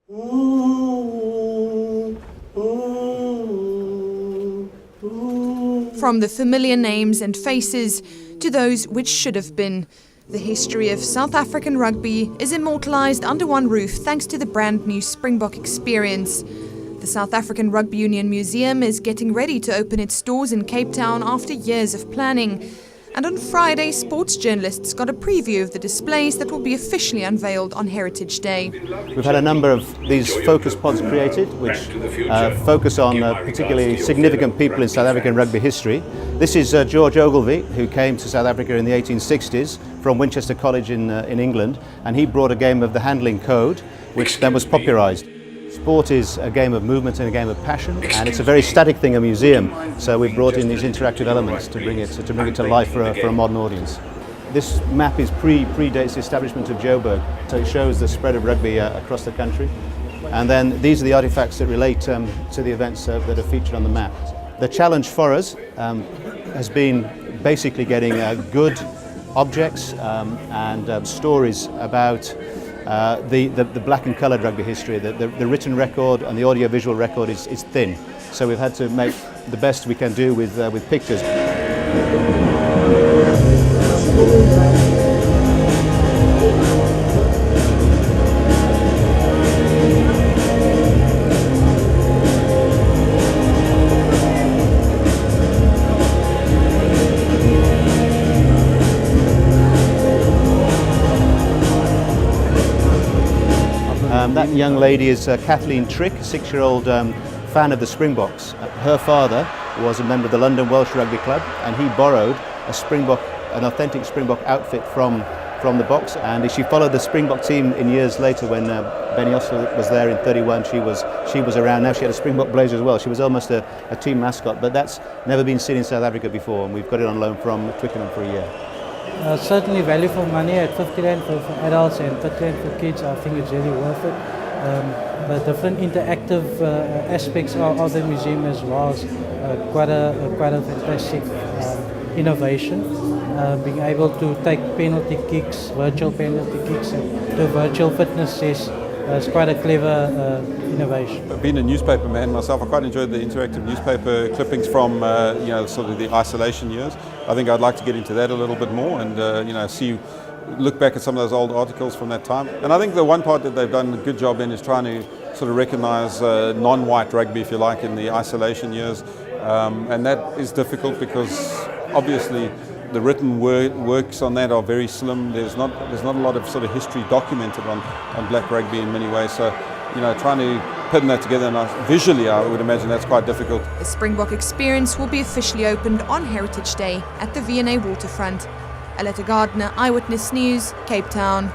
From the familiar names and faces to those which should have been, the history of South African rugby is immortalised under one roof thanks to the brand new Springbok Experience. The South African Rugby Union Museum is getting ready to open its doors in Cape Town after years of planning. And on Friday, sports journalists got a preview of the displays that will be officially unveiled on Heritage Day. We've had a number of these focus pods created, which focus on particularly significant people in South African rugby history. This is George Ogilvy, who came to South Africa in the 1860s from Winchester College in England, and he brought a game of the handling code, which then was popularised. Sport is a game of movement and a game of passion, and it's a very static thing, a museum. So we've brought in these interactive elements to bring it to life for a modern audience. This map predates the establishment of Joburg, so it shows the spread of rugby across the country. And then these are the artifacts that relate to the events that are featured on the map. The challenge for us has been basically getting good objects and stories about the black and coloured rugby history. The written record and the audio-visual record is thin, so we've had to make the best we can do with pictures. That young lady is Kathleen Trick, a 6-year-old fan of the Springboks. Her father was a member of the London Welsh Rugby Club, and he borrowed an authentic Springbok outfit from the Boks, and she followed the Springbok team in years later when Benny Osler was there in '31. She was around. Now she had a Springbok blazer as well. She was almost a team mascot, but that's never been seen in South Africa before, and we've got it on loan from Twickenham for a year. Certainly value for money at 50 Rand for adults and 30 Rand for kids. I think it's really worth it. The different interactive aspects of the museum as well is quite a fantastic innovation. Being able to take penalty kicks, virtual penalty kicks, and do virtual fitness tests is quite a clever innovation. Being a newspaper man myself, I quite enjoyed the interactive newspaper clippings from sort of the isolation years. I think I'd like to get into that a little bit more and look back at some of those old articles from that time. And I think the one part that they've done a good job in is trying to sort of recognise non-white rugby, if you like, in the isolation years. And that is difficult because obviously the written works on that are very slim. There's not a lot of sort of history documented on black rugby in many ways. So, trying to put that together and visually, I would imagine that's quite difficult. The Springbok Experience will be officially opened on Heritage Day at the V&A Waterfront. Aletta Gardner, Eyewitness News, Cape Town.